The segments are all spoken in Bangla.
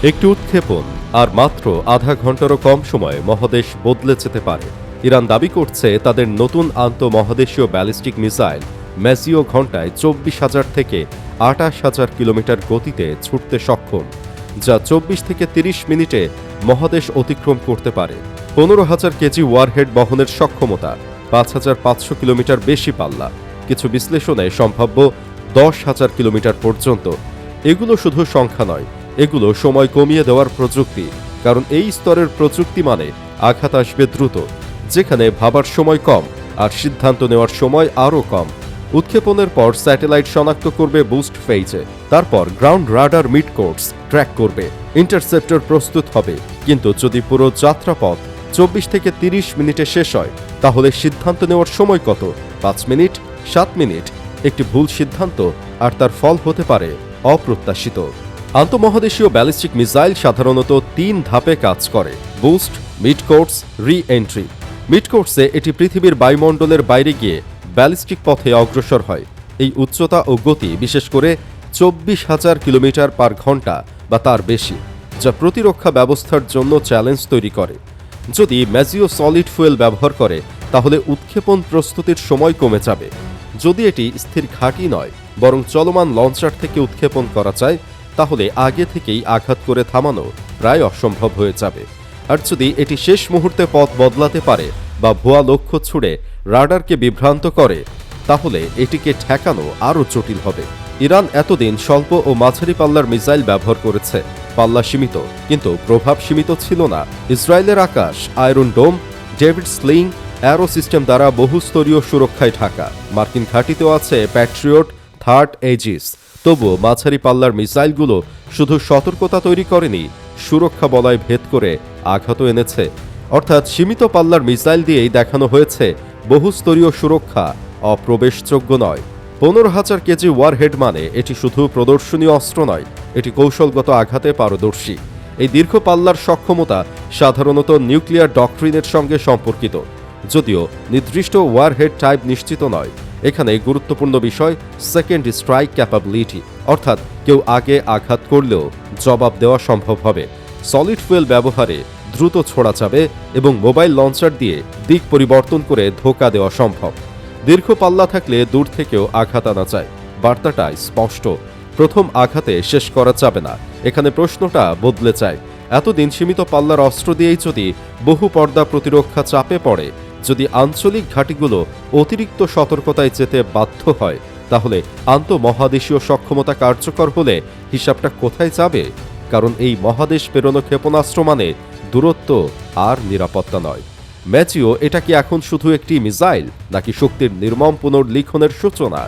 একটি উৎক্ষেপণ আর মাত্র আধা ঘন্টারও কম সময়ে মহাদেশ বদলে যেতে পারে। ইরান দাবি করছে তাদের নতুন আন্তঃমহাদেশীয় ব্যালিস্টিক মিসাইল ম্যাজিও ঘণ্টায় 24,000 থেকে 28,000 কিলোমিটার গতিতে ছুটতে সক্ষম, যা 24 থেকে 30 মিনিটে মহাদেশ অতিক্রম করতে পারে। 15,000 কেজি ওয়ারহেড বহনের সক্ষমতা, 5,500 কিলোমিটার বেশি পাল্লা, কিছু বিশ্লেষণে সম্ভাব্য 10,000 কিলোমিটার পর্যন্ত। এগুলো শুধু সংখ্যা নয়, এগুলো সময় কমিয়ে দেওয়ার প্রযুক্তি। কারণ এই স্তরের প্রযুক্তি মানে আঘাত আসবে দ্রুত, যেখানে ভাবার সময় কম আর সিদ্ধান্ত নেওয়ার সময় আরও কম। উৎক্ষেপণের পর স্যাটেলাইট শনাক্ত করবে বুস্ট ফেজে, তারপর ground radar mid course track করবে, ইন্টারসেপ্টর প্রস্তুত হবে। কিন্তু যদি পুরো যাত্রাপথ 24 থেকে 30 মিনিটে শেষ হয়, তাহলে সিদ্ধান্ত নেওয়ার সময় কত? 5 মিনিট, 7 মিনিট? একটি ভুল সিদ্ধান্ত আর তার ফল হতে পারে অপ্রত্যাশিত। আন্তঃমহাদেশীয় ব্যালিস্টিক মিসাইল সাধারণত 3 ধাপে কাজ করে: বুস্ট, মিড কোর্স, রি এন্ট্রি। মিড কোর্সে এটি পৃথিবীর বায়ুমণ্ডলের বাইরে গিয়ে ব্যালিস্টিক পথে অগ্রসর হয়। এই উচ্চতা ও গতি বিশেষ করে 24,000 কিলোমিটার পার ঘন্টা বা তার বেশি, যা প্রতিরক্ষা ব্যবস্থার জন্য চ্যালেঞ্জ তৈরি করে। যদি ম্যাজিও সলিড ফুয়েল ব্যবহার করে, তাহলে উৎক্ষেপণ প্রস্তুতির সময় কমে যাবে। যদি এটি স্থির ঘাঁটি নয়, বরং চলমান লঞ্চার থেকে উৎক্ষেপণ করা যায়, তাহলে আগে থেকেই আঘাত করে থামানো প্রায় অসম্ভব হয়ে যাবে। আর যদি এটি শেষ মুহূর্তে পথ বদলাতে পারে বা ভুয়া লক্ষ্য ছুড়ে রাডারকে বিভ্রান্ত করে, তাহলে এটিকে ঠেকানো আরও জটিল হবে। ইরান এতদিন স্বল্প ও মাঝারি পাল্লার মিসাইল ব্যবহার করেছে। পাল্লা সীমিত, কিন্তু প্রভাব সীমিত ছিল না। ইসরায়েলের আকাশ আয়রন ডোম, ডেভিড স্লিং অ্যারো সিস্টেম দ্বারা বহুস্তরীয় সুরক্ষায় ঢাকা। মার্কিন ঘাঁটিতেও আছে প্যাট্রিয়ট, থার্ড এজিস। তবুও মাঝারি পাল্লার মিসাইলগুলো শুধু সতর্কতা তৈরি করেনি, সুরক্ষা বলয় ভেদ করে আঘাতও এনেছে। অর্থাৎ সীমিত পাল্লার মিসাইল দিয়েই দেখানো হয়েছে বহুস্তরীয় সুরক্ষা অপ্রবেশযোগ্য নয়। 15,000 কেজি ওয়ারহেড মানে এটি শুধু প্রদর্শনীয় অস্ত্র নয়, এটি কৌশলগত আঘাতে পারদর্শী। এই দীর্ঘ পাল্লার সক্ষমতা সাধারণত নিউক্লিয়ার ডক্ট্রিনের সঙ্গে সম্পর্কিত, যদিও নির্দিষ্ট ওয়ারহেড টাইপ নিশ্চিত নয়। এখানে গুরুত্বপূর্ণ বিষয় সেকেন্ড স্ট্রাইক ক্যাপাবিলিটি, অর্থাৎ কেউ আগে আঘাত করলেও জবাব দেওয়া সম্ভব হবে। সলিড ফুয়েল ব্যবহারে দ্রুত ছোড়া যাবে এবং মোবাইল লঞ্চার দিয়ে দিক পরিবর্তন করে ধোঁকা দেওয়া সম্ভব। দীর্ঘ পাল্লা থাকলে দূর থেকেও আঘাত আনা যায়। বার্তাটা স্পষ্ট, প্রথম আঘাতে শেষ করা যাবে না। এখানে প্রশ্নটা বদলে যায়। এতদিন সীমিত পাল্লার অস্ত্র দিয়েই যদি বহু পর্দা প্রতিরক্ষা চাপে পড়ে, যদি আঞ্চলিক ঘাঁটিগুলো অতিরিক্ত সতর্কতায় যেতে বাধ্য হয়, তাহলে আন্তঃমহাদেশীয় সক্ষমতা কার্যকর হলে হিসাবটা কোথায় যাবে? কারণ এই মহাদেশ প্রেরণ ক্ষেপণাস্ত্র মানে দূরত্ব আর নিরাপত্তা নয়। ম্যাজিও এটা কি এখন শুধু একটি মিসাইল, নাকি শক্তির নির্মম পুনর্লিখনের সূচনা?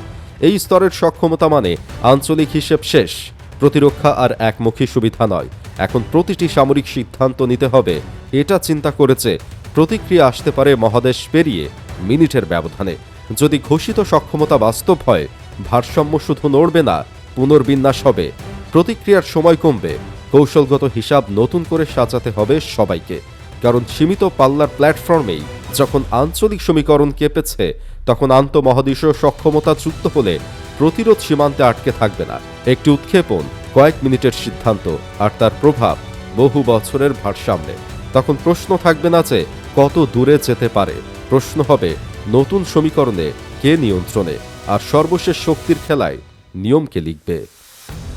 এই স্তরের সক্ষমতা মানে আঞ্চলিক হিসেব শেষ, প্রতিরক্ষা আর একমুখী সুবিধা নয়। এখন প্রতিটি সামরিক সিদ্ধান্ত নিতে হবে এটা চিন্তা করেছে প্রতিক্রিয়া আসতে পারে মহাদেশ পেরিয়ে মিনিটের ব্যবধানে। যদি ঘোষিত সক্ষমতা বাস্তব হয়, ভারসাম্য শুধু নড়বে না, পুনর্বিন্যাস হবে, প্রতিক্রিয়ার সময় কমবে, কৌশলগত হিসাব নতুন করে সাজাতে হবে সবাইকে। কারণ সীমিত পাল্লার প্ল্যাটফর্মেই যখন আঞ্চলিক সমীকরণ কেঁপেছে, তখন আন্তঃমহাদেশীয় সক্ষমতা যুক্ত হলে প্রতিরোধ সীমান্তে আটকে থাকবে না। একটি উৎক্ষেপণ কয়েক মিনিটের সিদ্ধান্ত, আর তার প্রভাব বহু বছরের ভারসাম্যে। তখন প্রশ্ন থাকবে না যে কত দূরে যেতে পারে, প্রশ্ন হবে নতুন সমীকরণে কে নিয়ন্ত্রণে, আর সর্বশেষ শক্তির খেলায় নিয়ম কে লিখবে।